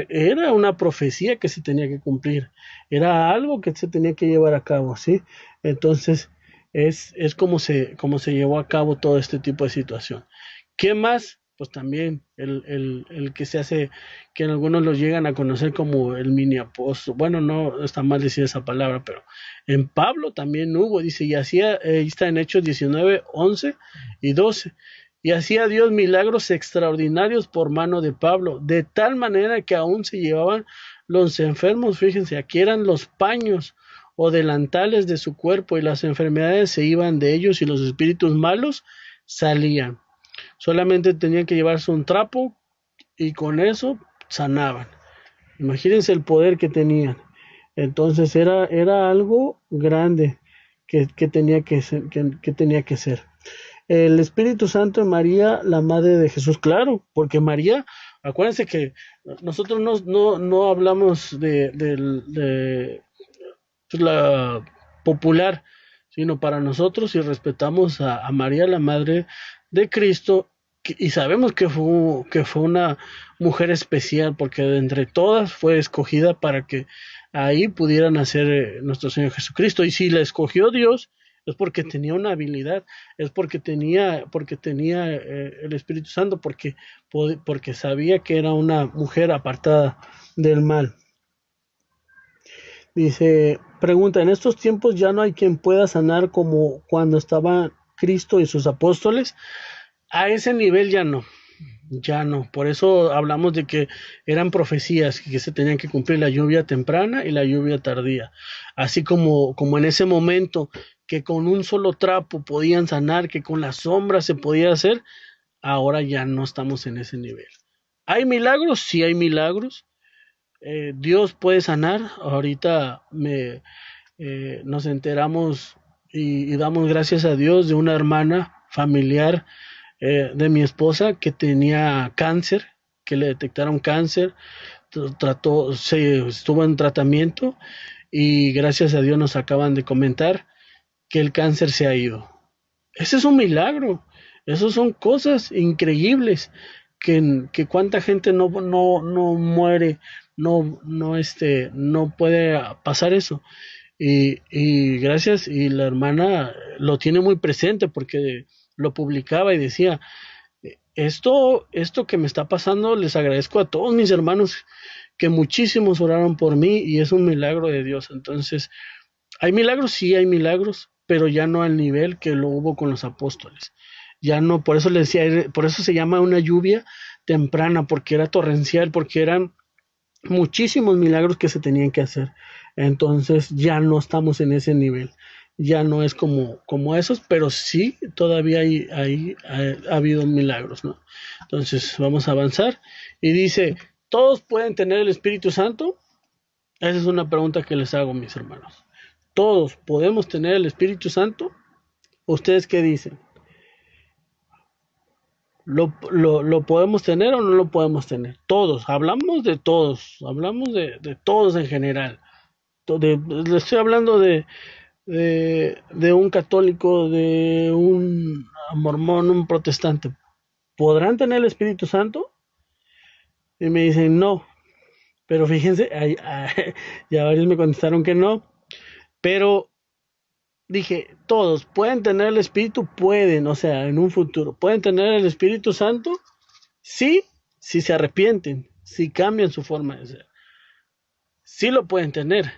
S1: era una profecía que se tenía que cumplir, era algo que se tenía que llevar a cabo, ¿sí? Entonces, es como se llevó a cabo todo este tipo de situación. ¿Qué más? Pues también el que se hace, que en algunos lo llegan a conocer como el mini apóstol. Bueno, no está mal decir esa palabra, pero en Pablo también hubo, dice, y hacía, está en Hechos 19, 11 y 12, y hacía Dios milagros extraordinarios por mano de Pablo, de tal manera que aún se llevaban los enfermos, fíjense, aquí eran los paños o delantales de su cuerpo, y las enfermedades se iban de ellos y los espíritus malos salían. Solamente tenían que llevarse un trapo y con eso sanaban. Imagínense el poder que tenían. Entonces era algo grande que tenía que ser. El Espíritu Santo en María, la madre de Jesús, claro, porque María, acuérdense que nosotros no hablamos de la popular, sino para nosotros, y respetamos a María, la madre de Cristo, y sabemos que fue una mujer especial, porque de entre todas fue escogida para que ahí pudiera nacer nuestro Señor Jesucristo. Y si la escogió Dios, es porque tenía una habilidad, es porque tenía el Espíritu Santo, porque sabía que era una mujer apartada del mal. Dice, pregunta, ¿en estos tiempos ya no hay quien pueda sanar como cuando estaba Cristo y sus apóstoles? A ese nivel ya no. Por eso hablamos de que eran profecías que se tenían que cumplir, la lluvia temprana y la lluvia tardía. Así como en ese momento que con un solo trapo podían sanar, que con la sombra se podía hacer, ahora ya no estamos en ese nivel. ¿Hay milagros? Sí hay milagros. Dios puede sanar. Ahorita nos enteramos y damos gracias a Dios de una hermana familiar de mi esposa que tenía cáncer, que le detectaron cáncer, estuvo en tratamiento, y gracias a Dios nos acaban de comentar que el cáncer se ha ido. Ese es un milagro. Esas son cosas increíbles que cuánta gente no muere, no puede pasar eso. Y gracias, y la hermana lo tiene muy presente porque lo publicaba y decía, esto que me está pasando, les agradezco a todos mis hermanos que muchísimos oraron por mí, y es un milagro de Dios. Entonces, ¿hay milagros? Sí hay milagros, pero ya no al nivel que lo hubo con los apóstoles. Ya no, por eso les decía, por eso se llama una lluvia temprana, porque era torrencial, porque eran muchísimos milagros que se tenían que hacer. Entonces ya no estamos en ese nivel, ya no es como esos, pero sí todavía ha habido milagros, ¿no? Entonces vamos a avanzar, y dice, ¿todos pueden tener el Espíritu Santo? Esa es una pregunta que les hago, mis hermanos. ¿Todos podemos tener el Espíritu Santo? ¿Ustedes qué dicen? ¿Lo podemos tener o no lo podemos tener? Todos, hablamos de todos en general. Le estoy hablando de un católico, de un mormón, un protestante. ¿Podrán tener el Espíritu Santo? Y me dicen no. Pero fíjense, ya varios me contestaron que no. Pero dije, todos pueden tener el Espíritu, pueden, o sea, en un futuro, pueden tener el Espíritu Santo, sí, si se arrepienten, si cambian su forma de ser. Sí lo pueden tener.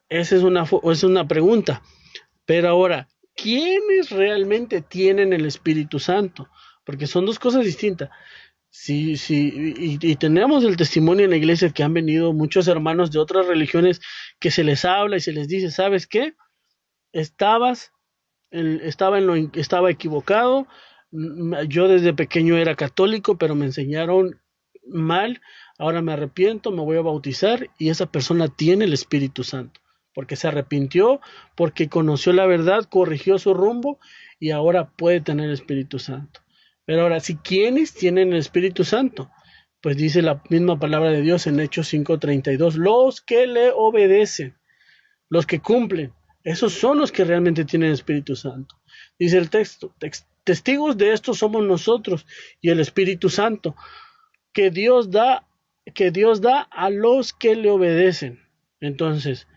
S1: Esa es una pregunta. Pero ahora, ¿quiénes realmente tienen el Espíritu Santo? porque son dos cosas distintas. Sí, y tenemos el testimonio en la iglesia que han venido muchos hermanos de otras religiones que se les habla y se les dice, ¿sabes qué? Estaba equivocado. Yo desde pequeño era católico, pero me enseñaron mal. Ahora me arrepiento, me voy a bautizar y esa persona tiene el Espíritu Santo, porque se arrepintió, porque conoció la verdad, corrigió su rumbo y ahora puede tener el Espíritu Santo. Pero ahora, si ¿quiénes tienen el Espíritu Santo? Pues dice la misma palabra de Dios en Hechos 5:32, los que le obedecen, los que cumplen, esos son los que realmente tienen el Espíritu Santo. Dice el texto, testigos de esto somos nosotros y el Espíritu Santo, que Dios da a los que le obedecen. Entonces,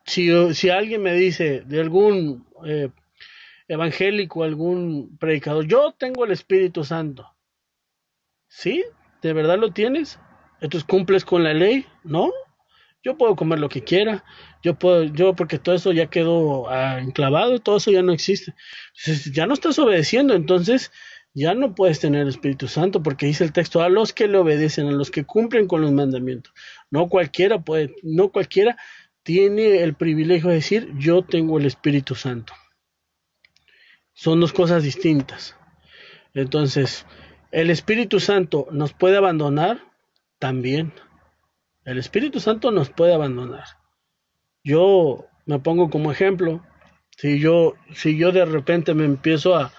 S1: si alguien me dice de algún evangélico, algún predicador, yo tengo el Espíritu Santo, ¿sí? ¿De verdad lo tienes? ¿Entonces cumples con la ley? ¿No? Yo puedo comer lo que quiera, porque todo eso ya quedó enclavado, todo eso ya no existe. Entonces, ya no estás obedeciendo, entonces ya no puedes tener el Espíritu Santo, porque dice el texto, a los que le obedecen, a los que cumplen con los mandamientos. No cualquiera tiene el privilegio de decir, yo tengo el Espíritu Santo. Son dos cosas distintas. Entonces, ¿el Espíritu Santo nos puede abandonar? También. El Espíritu Santo nos puede abandonar. Yo me pongo como ejemplo, si yo de repente me empiezo a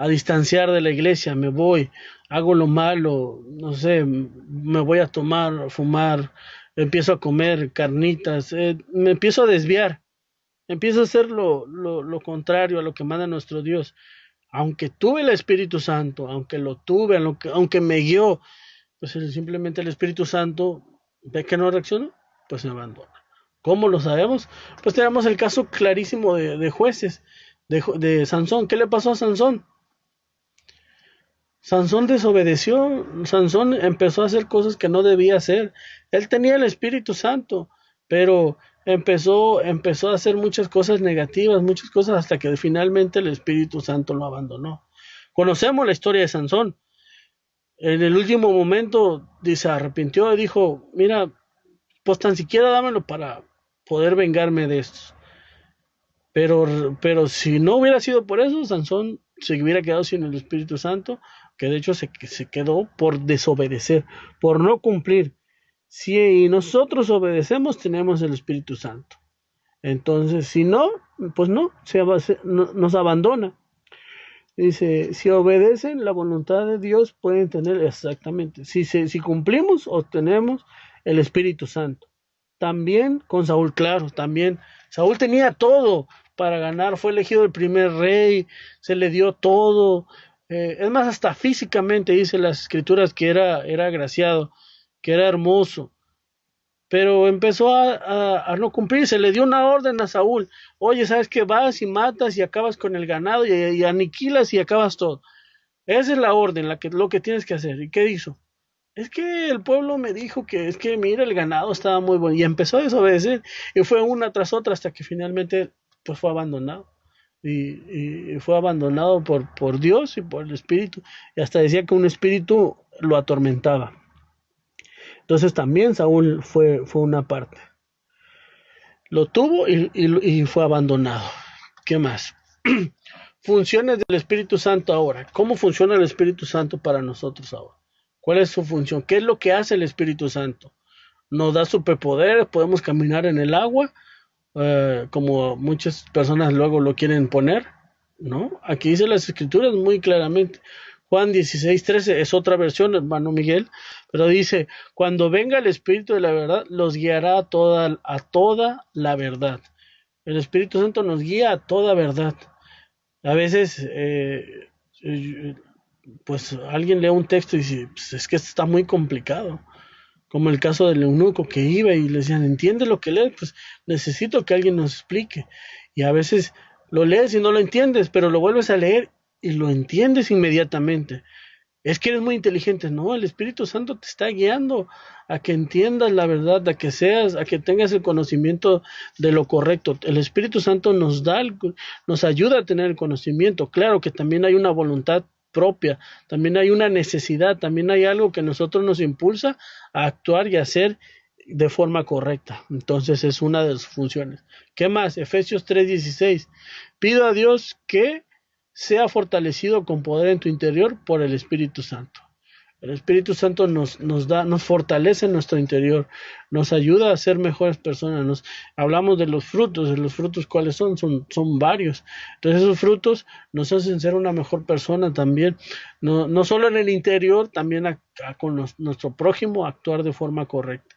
S1: distanciar de la iglesia, me voy, hago lo malo, no sé, me voy a tomar, a fumar, empiezo a comer carnitas, me empiezo a desviar, empiezo a hacer lo contrario a lo que manda nuestro Dios. Aunque tuve el Espíritu Santo, aunque lo tuve, aunque me guió, pues simplemente el Espíritu Santo ve que no reaccionó, pues me abandona. ¿Cómo lo sabemos? Pues tenemos el caso clarísimo de jueces, de Sansón. ¿Qué le pasó a Sansón? Sansón desobedeció, Sansón empezó a hacer cosas que no debía hacer. Él tenía el Espíritu Santo, pero empezó a hacer muchas cosas negativas, muchas cosas hasta que finalmente el Espíritu Santo lo abandonó. Conocemos la historia de Sansón. En el último momento se arrepintió y dijo, mira, pues tan siquiera dámelo para poder vengarme de estos. Pero si no hubiera sido por eso, Sansón se hubiera quedado sin el Espíritu Santo, que de hecho se quedó por desobedecer, por no cumplir. Si nosotros obedecemos, tenemos el Espíritu Santo. Entonces, si no, pues no, nos abandona. Dice, si obedecen la voluntad de Dios, pueden tener exactamente. Si cumplimos, obtenemos el Espíritu Santo. También con Saúl, claro, también. Saúl tenía todo para ganar, fue elegido el primer rey, se le dio todo. Es más, hasta físicamente dice las escrituras que era agraciado, que era hermoso. Pero empezó a no cumplir, se le dio una orden a Saúl. Oye, ¿sabes qué? Vas y matas y acabas con el ganado y aniquilas y acabas todo. Esa es la orden, lo que tienes que hacer. ¿Y qué hizo? Es que el pueblo me dijo que mira, el ganado estaba muy bueno. Y empezó a desobedecer y fue una tras otra hasta que finalmente pues fue abandonado. Y fue abandonado por Dios y por el Espíritu. Y hasta decía que un espíritu lo atormentaba. Entonces también Saúl fue una parte. Lo tuvo y fue abandonado. ¿Qué más? Funciones del Espíritu Santo ahora. ¿Cómo funciona el Espíritu Santo para nosotros ahora? ¿Cuál es su función? ¿Qué es lo que hace el Espíritu Santo? Nos da superpoderes, podemos caminar en el agua, como muchas personas luego lo quieren poner, ¿no? Aquí dice las Escrituras muy claramente. Juan 16:13 es otra versión, hermano Miguel, pero dice, cuando venga el Espíritu de la verdad, los guiará a toda la verdad. El Espíritu Santo nos guía a toda verdad. A veces, pues alguien lee un texto y dice, pues es que esto está muy complicado. Como el caso del eunuco que iba y le decían, ¿entiende lo que lees? Pues necesito que alguien nos explique. Y a veces lo lees y no lo entiendes, pero lo vuelves a leer y lo entiendes inmediatamente. Es que eres muy inteligente. No, el Espíritu Santo te está guiando a que entiendas la verdad, a que tengas el conocimiento de lo correcto. El Espíritu Santo nos ayuda a tener el conocimiento. Claro que también hay una voluntad propia, también hay una necesidad, también hay algo que nosotros nos impulsa a actuar y hacer de forma correcta. Entonces es una de sus funciones. ¿Qué más? Efesios 3:16. Pido a Dios que sea fortalecido con poder en tu interior por el Espíritu Santo. El Espíritu Santo nos fortalece en nuestro interior, nos ayuda a ser mejores personas. Hablamos de los frutos, ¿cuáles son? Son varios. Entonces esos frutos nos hacen ser una mejor persona también, no solo en el interior, también con nuestro prójimo, actuar de forma correcta.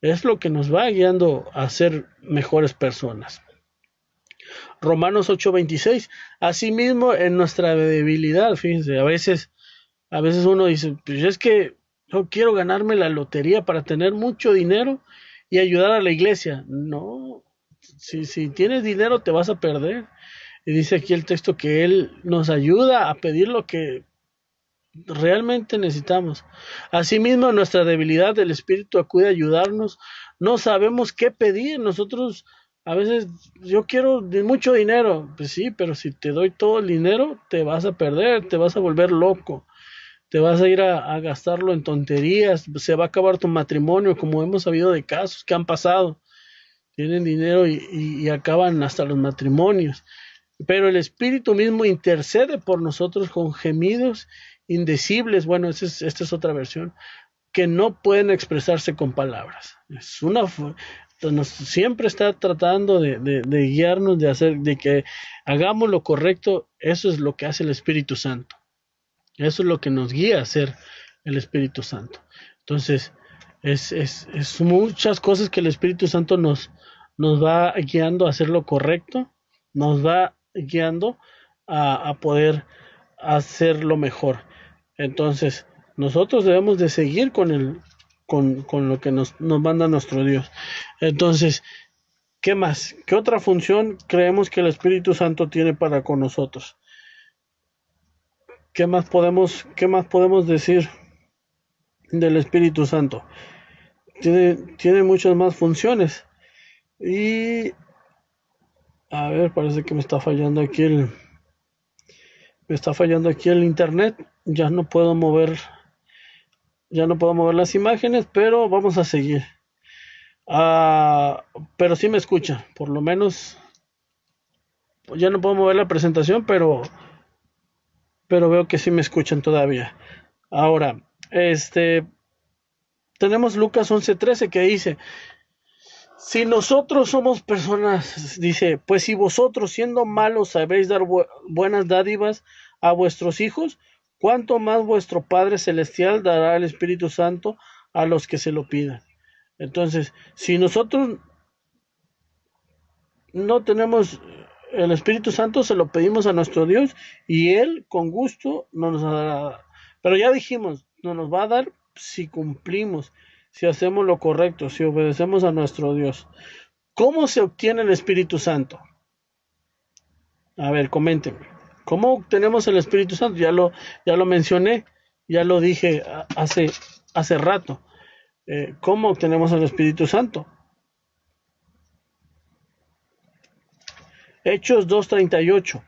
S1: Es lo que nos va guiando a ser mejores personas. Romanos 8:26. Asimismo, en nuestra debilidad, fíjense, a veces uno dice, pues es que yo quiero ganarme la lotería para tener mucho dinero y ayudar a la iglesia. No, si tienes dinero te vas a perder. Y dice aquí el texto que Él nos ayuda a pedir lo que realmente necesitamos. Asimismo, en nuestra debilidad, el Espíritu acude a ayudarnos. No sabemos qué pedir. Nosotros a veces, yo quiero mucho dinero. Pues sí, pero si te doy todo el dinero, te vas a perder, te vas a volver loco. Te vas a ir a gastarlo en tonterías, se va a acabar tu matrimonio, como hemos sabido de casos que han pasado. Tienen dinero y acaban hasta los matrimonios. Pero el Espíritu mismo intercede por nosotros con gemidos indecibles. Bueno, esta es otra versión, que no pueden expresarse con palabras. Siempre está tratando de guiarnos, de que hagamos lo correcto. Eso es lo que hace el Espíritu Santo. Eso es lo que nos guía a ser el Espíritu Santo. Entonces, es muchas cosas que el Espíritu Santo nos va guiando a hacer lo correcto, nos va guiando a poder hacer lo mejor. Entonces, nosotros debemos de seguir con lo que nos manda nuestro Dios. Entonces, ¿qué más? ¿Qué otra función creemos que el Espíritu Santo tiene para con nosotros? ¿Qué más podemos decir del Espíritu Santo? Tiene muchas más funciones. Y a ver, parece que me está fallando aquí el internet. Ya no puedo mover las imágenes, pero vamos a seguir. Pero sí me escuchan, por lo menos. Ya no puedo mover la presentación, pero veo que sí me escuchan todavía. Ahora, tenemos Lucas 11:13 que dice, si nosotros somos personas, dice, pues si vosotros siendo malos sabéis dar buenas dádivas a vuestros hijos, ¿cuánto más vuestro Padre Celestial dará el Espíritu Santo a los que se lo pidan? Entonces, si nosotros no tenemos el Espíritu Santo, se lo pedimos a nuestro Dios y Él con gusto nos dará. Pero ya dijimos, no nos va a dar si cumplimos, si hacemos lo correcto, si obedecemos a nuestro Dios. ¿Cómo se obtiene el Espíritu Santo? A ver, coméntenme. ¿Cómo obtenemos el Espíritu Santo? Ya lo mencioné, ya lo dije hace rato. ¿Cómo obtenemos el Espíritu Santo? Hechos 2:38.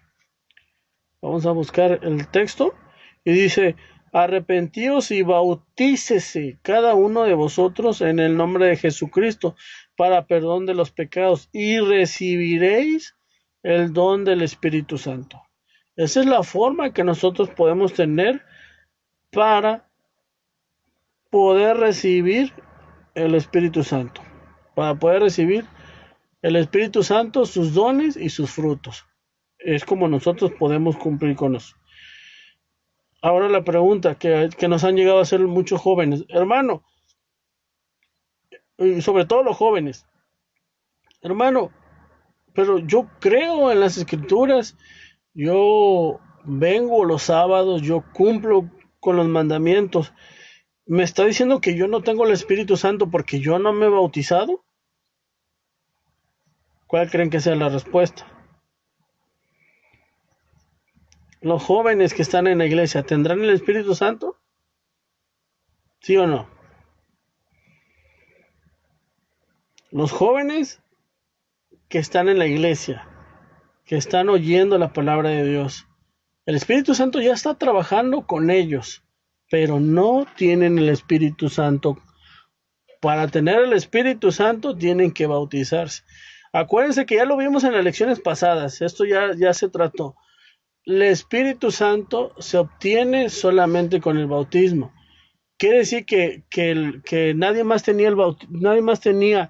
S1: Vamos a buscar el texto y dice, arrepentíos y bautícese cada uno de vosotros en el nombre de Jesucristo para perdón de los pecados y recibiréis el don del Espíritu Santo. Esa es la forma que nosotros podemos tener para poder recibir el Espíritu Santo. Para poder recibir el Espíritu Santo, sus dones y sus frutos. Es como nosotros podemos cumplir con eso. Ahora la pregunta que nos han llegado a hacer muchos jóvenes. Hermano, y sobre todo los jóvenes. Hermano, pero yo creo en las Escrituras. Yo vengo los sábados, yo cumplo con los mandamientos. ¿Me está diciendo que yo no tengo el Espíritu Santo porque yo no me he bautizado? ¿Cuál creen que sea la respuesta? Los jóvenes que están en la iglesia, ¿tendrán el Espíritu Santo? ¿Sí o no? Los jóvenes que están en la iglesia, que están oyendo la palabra de Dios, El Espíritu Santo ya está trabajando con ellos, pero no tienen el Espíritu Santo. Para tener el Espíritu Santo tienen que bautizarse. Acuérdense que ya lo vimos en las lecciones pasadas, esto ya se trató. El Espíritu Santo se obtiene solamente con el bautismo. Quiere decir que nadie más tenía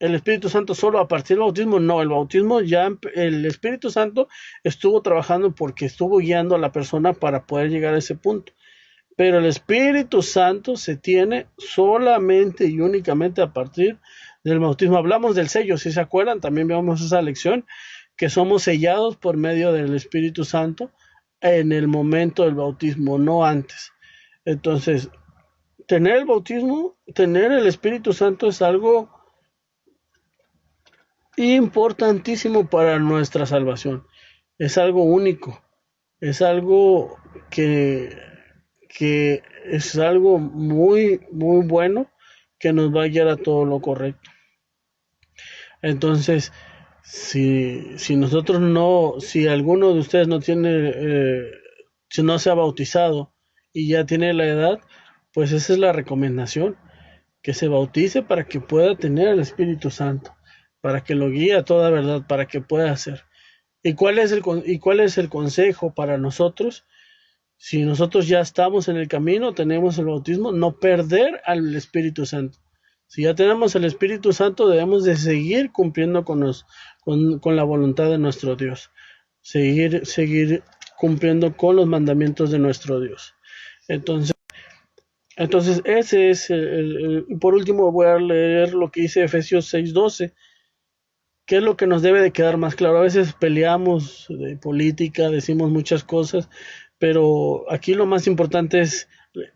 S1: el Espíritu Santo solo a partir del bautismo. No, el bautismo el Espíritu Santo estuvo trabajando porque estuvo guiando a la persona para poder llegar a ese punto. Pero el Espíritu Santo se tiene solamente y únicamente a partir del bautismo. Hablamos del sello, si se acuerdan, también vemos esa lección, que somos sellados por medio del Espíritu Santo en el momento del bautismo, no antes. Entonces, tener el bautismo, tener el Espíritu Santo es algo importantísimo para nuestra salvación. Es algo único, es algo que es algo muy, muy bueno, que nos va a guiar a todo lo correcto. Entonces, si nosotros si alguno de ustedes no tiene, si no se ha bautizado y ya tiene la edad, pues esa es la recomendación, que se bautice para que pueda tener el Espíritu Santo, para que lo guíe a toda verdad, para que pueda hacer. ¿Y cuál es el consejo para nosotros? Si nosotros ya estamos en el camino, tenemos el bautismo, no perder al Espíritu Santo. Si ya tenemos el Espíritu Santo, debemos de seguir cumpliendo con la voluntad de nuestro Dios. Seguir cumpliendo con los mandamientos de nuestro Dios. Entonces ese es por último voy a leer lo que dice Efesios 6:12, que es lo que nos debe de quedar más claro. A veces peleamos de política, decimos muchas cosas, pero aquí lo más importante es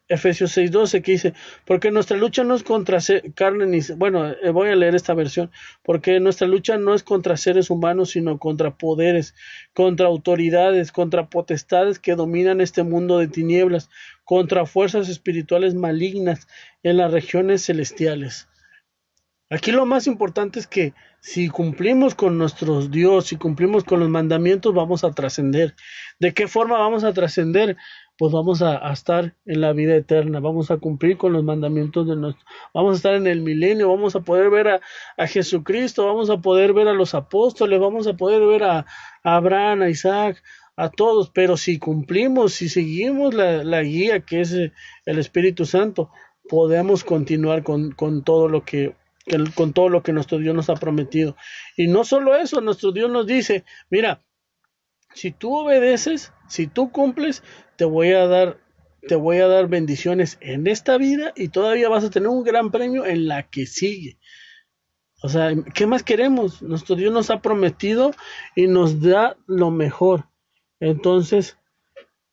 S1: Efesios 6:12, que dice, porque nuestra lucha no es contra carne ni... Bueno, voy a leer esta versión. Porque nuestra lucha no es contra seres humanos, sino contra poderes, contra autoridades, contra potestades que dominan este mundo de tinieblas, contra fuerzas espirituales malignas en las regiones celestiales. Aquí lo más importante es que si cumplimos con nuestro Dios, si cumplimos con los mandamientos, vamos a trascender. ¿De qué forma vamos a trascender? Pues vamos a estar en la vida eterna, vamos a cumplir con los mandamientos vamos a estar en el milenio, vamos a poder ver a Jesucristo, vamos a poder ver a los apóstoles, vamos a poder ver a Abraham, a Isaac, a todos. Pero si cumplimos, si seguimos la guía que es el Espíritu Santo, podemos continuar con todo lo que nuestro Dios nos ha prometido. Y no solo eso, nuestro Dios nos dice, mira, si tú obedeces, si tú cumples, te voy a dar bendiciones en esta vida y todavía vas a tener un gran premio en la que sigue. O sea, ¿qué más queremos? Nuestro Dios nos ha prometido y nos da lo mejor. Entonces,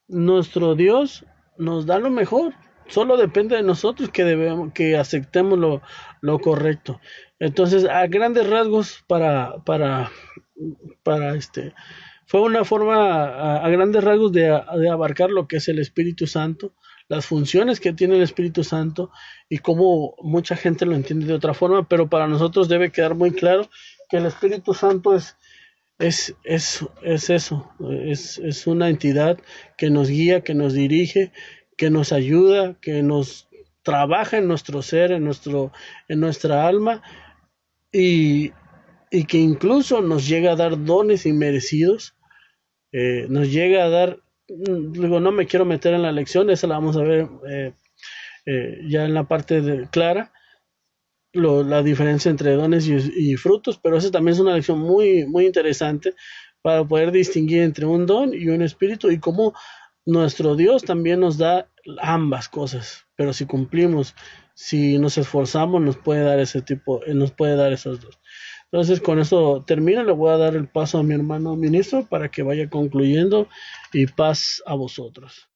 S1: nuestro Dios nos da lo mejor. Solo depende de nosotros que aceptemos lo correcto. Entonces, a grandes rasgos, fue una forma a grandes rasgos de abarcar lo que es el Espíritu Santo, las funciones que tiene el Espíritu Santo y cómo mucha gente lo entiende de otra forma, pero para nosotros debe quedar muy claro que el Espíritu Santo es eso, es una entidad que nos guía, que nos dirige, que nos ayuda, que nos trabaja en nuestro ser, en nuestra alma, y que incluso nos llega a dar dones inmerecidos, nos llega a dar, digo, no me quiero meter en la lección, esa la vamos a ver ya en la parte clara, la diferencia entre dones y frutos, pero esa también es una lección muy, muy interesante para poder distinguir entre un don y un espíritu y cómo nuestro Dios también nos da ambas cosas, pero si cumplimos, si nos esforzamos, nos puede dar esos dos. Entonces, con eso termino. Le voy a dar el paso a mi hermano ministro para que vaya concluyendo, y paz a vosotros.